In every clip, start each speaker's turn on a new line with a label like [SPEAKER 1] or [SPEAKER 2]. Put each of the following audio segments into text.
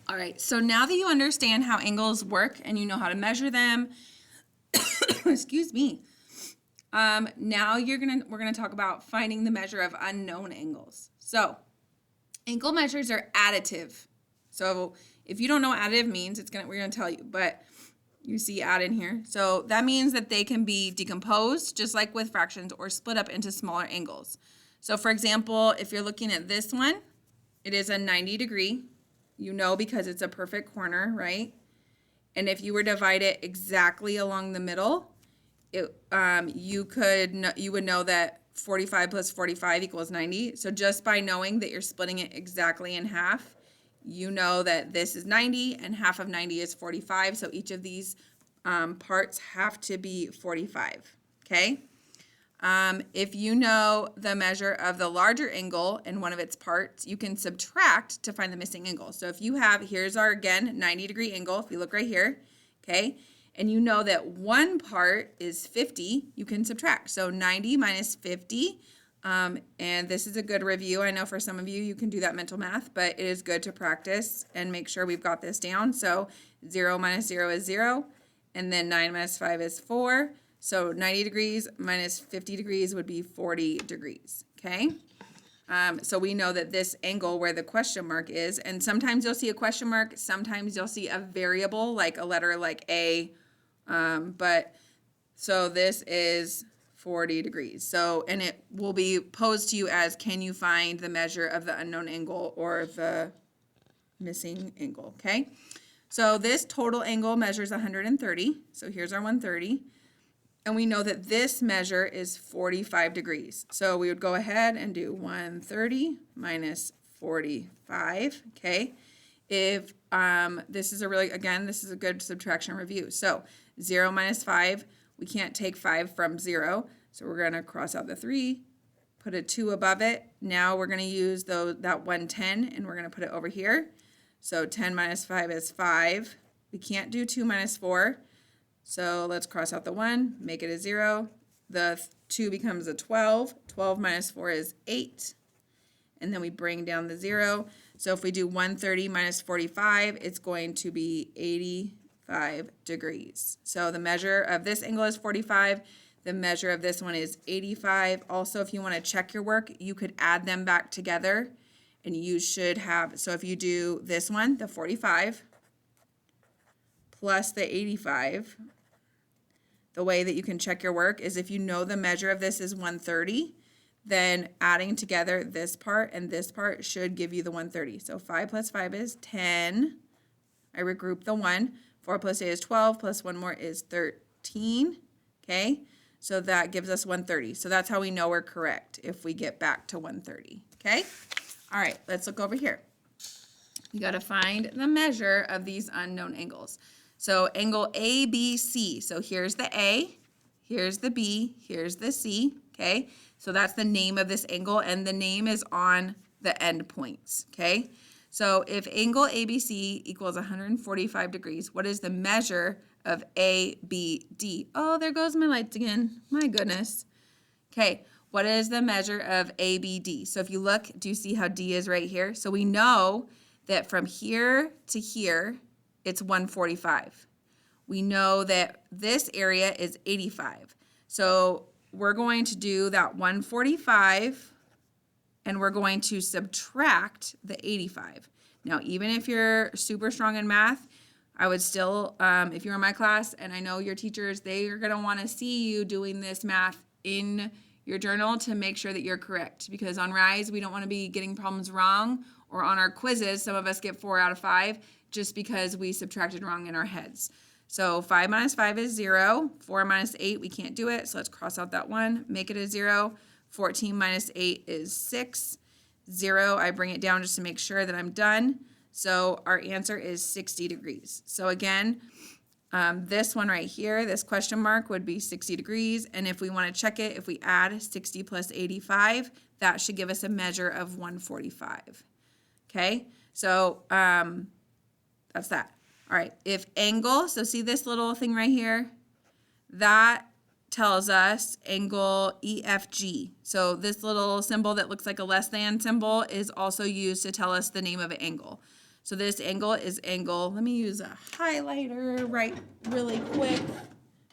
[SPEAKER 1] All right, so now that you understand how angles work and you know how to measure them, excuse me, now we're gonna talk about finding the measure of unknown angles. So angle measures are additive. So if you don't know what additive means, we're gonna tell you, but you see add in here. So that means that they can be decomposed, just like with fractions, or split up into smaller angles. So for example, if you're looking at this one, it is a 90 degree. You know, because it's a perfect corner, right? And if you were to divide it exactly along the middle, you would know that 45 plus 45 equals 90. So just by knowing that you're splitting it exactly in half, you know that this is 90 and half of 90 is 45. So each of these parts have to be 45, okay? If you know the measure of the larger angle in one of its parts, you can subtract to find the missing angle. So if you have, here's our, again, 90-degree angle, if you look right here, okay? And you know that one part is 50, you can subtract. So 90 minus 50, and this is a good review. I know for some of you, you can do that mental math, but it is good to practice and make sure we've got this down. So 0 minus 0 is 0, and then 9 minus 5 is 4. So 90 degrees minus 50 degrees would be 40 degrees, okay? So we know that this angle where the question mark is, and sometimes you'll see a question mark, sometimes you'll see a variable, like a letter like A, so this is 40 degrees. So, and it will be posed to you as, can you find the measure of the unknown angle or the missing angle, okay? So this total angle measures 130, so here's our 130. And we know that this measure is 45 degrees. So we would go ahead and do 130 minus 45, okay? If this is a good subtraction review. So 0 minus 5, we can't take 5 from 0. So we're gonna cross out the 3, put a 2 above it. Now we're gonna use that 110 and we're gonna put it over here. So 10 minus 5 is 5. We can't do 2 minus 4. So let's cross out the 1, make it a 0. The 2 becomes a 12. 12 minus 4 is 8. And then we bring down the 0. So if we do 130 minus 45, it's going to be 85 degrees. So the measure of this angle is 45. The measure of this one is 85. Also, if you want to check your work, you could add them back together. And you should have, so if you do this one, the 45, plus the 85, the way that you can check your work is if you know the measure of this is 130, then adding together this part and this part should give you the 130. So 5 plus 5 is 10. I regroup the 1. 4 plus 8 is 12, plus 1 more is 13. Okay, so that gives us 130. So that's how we know we're correct if we get back to 130. Okay, all right, let's look over here. You got to find the measure of these unknown angles. So angle ABC, so here's the A, here's the B, here's the C, okay? So that's the name of this angle, and the name is on the end points, okay? So if angle ABC equals 145 degrees, what is the measure of ABD? Oh, there goes my lights again, my goodness. Okay, what is the measure of ABD? So if you look, do you see how D is right here? So we know that from here to here, it's 145. We know that this area is 85. So we're going to do that 145 and we're going to subtract the 85. Now, even if you're super strong in math, I would still, if you're in my class and I know your teachers, they are gonna wanna see you doing this math in your journal to make sure that you're correct. Because on RISE, we don't wanna be getting problems wrong, or on our quizzes, some of us get 4 out of 5 just because we subtracted wrong in our heads. So 5 minus 5 is 0. 4 minus 8, we can't do it, so let's cross out that 1, make it a 0. 14 minus 8 is 6. 0, I bring it down just to make sure that I'm done. So our answer is 60 degrees. So again, this one right here, this question mark would be 60 degrees. And if we want to check it, if we add 60 plus 85, that should give us a measure of 145. Okay, so that's that. All right, if angle, so see this little thing right here? That tells us angle EFG. So this little symbol that looks like a less than symbol is also used to tell us the name of an angle. So this angle is angle, let me use a highlighter really quick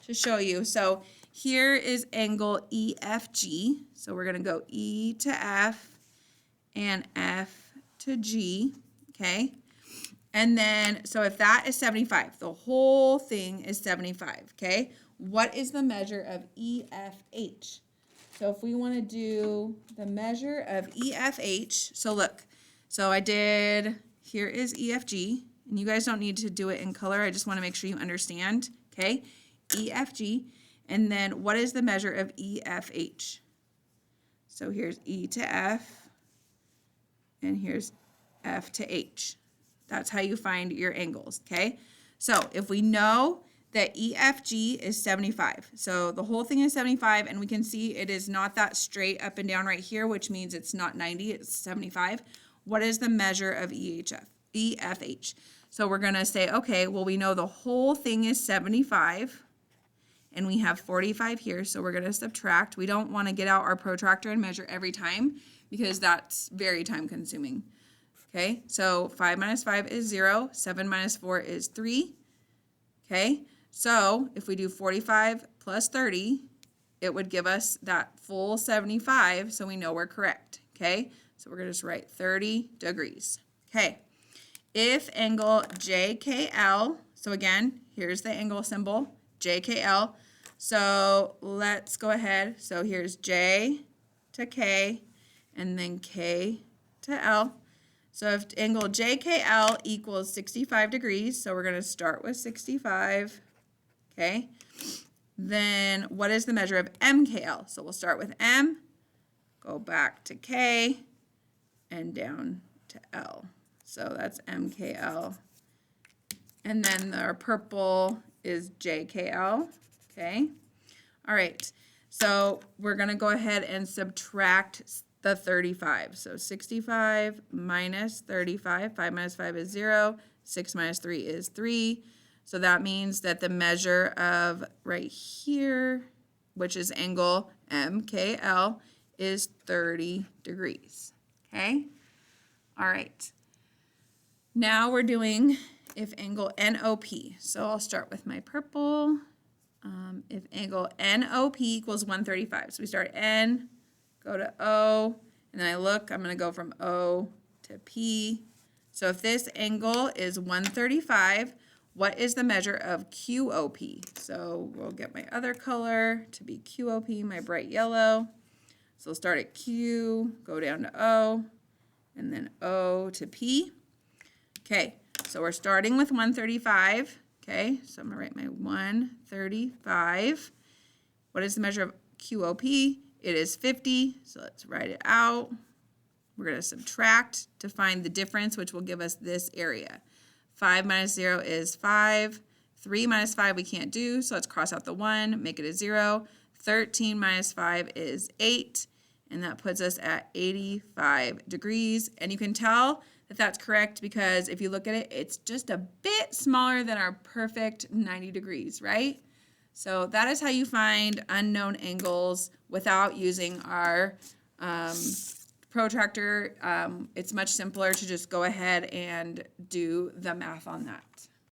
[SPEAKER 1] to show you. So here is angle EFG. So we're going to go E to F and F to G, okay? And then, so if that is 75, the whole thing is 75, okay? What is the measure of EFH? So if we want to do the measure of EFH, so look, so here is EFG, and you guys don't need to do it in color. I just want to make sure you understand, okay? EFG, and then what is the measure of EFH? So here's E to F, and here's F to H. That's how you find your angles, okay? So if we know that EFG is 75, so the whole thing is 75, and we can see it is not that straight up and down right here, which means it's not 90, it's 75. What is the measure of EFH? So we're gonna say, okay, well, we know the whole thing is 75, and we have 45 here, so we're gonna subtract. We don't wanna get out our protractor and measure every time because that's very time consuming. Okay, so 5 minus 5 is 0, 7 minus 4 is 3. Okay, so if we do 45 plus 30, it would give us that full 75, so we know we're correct. Okay, so we're going to just write 30 degrees. Okay, if angle JKL, so again, here's the angle symbol, JKL. So let's go ahead. So here's J to K, and then K to L. So if angle JKL equals 65 degrees, so we're going to start with 65, okay? Then what is the measure of MKL? So we'll start with M, go back to K, and down to L. So that's MKL. And then our purple is JKL, okay? All right, so we're going to go ahead and subtract the 35. So 65 minus 35, 5 minus 5 is 0, 6 minus 3 is 3. So that means that the measure of right here, which is angle MKL, is 30 degrees, okay? All right. Now we're doing if angle NOP. So I'll start with my purple. If angle NOP equals 135. So we start N, go to O, and then I look, I'm going to go from O to P. So if this angle is 135, what is the measure of QOP? So we'll get my other color to be QOP, my bright yellow. So we'll start at Q, go down to O, and then O to P. Okay, so we're starting with 135. Okay, so I'm going to write my 135. What is the measure of QOP? It is 50, so let's write it out. We're going to subtract to find the difference, which will give us this area. 5 minus 0 is 5. 3 minus 5 we can't do, so let's cross out the 1, make it a 0. 13 minus 5 is 8, and that puts us at 85 degrees. And you can tell that that's correct because if you look at it, it's just a bit smaller than our perfect 90 degrees, right? So that is how you find unknown angles without using our protractor. It's much simpler to just go ahead and do the math on that.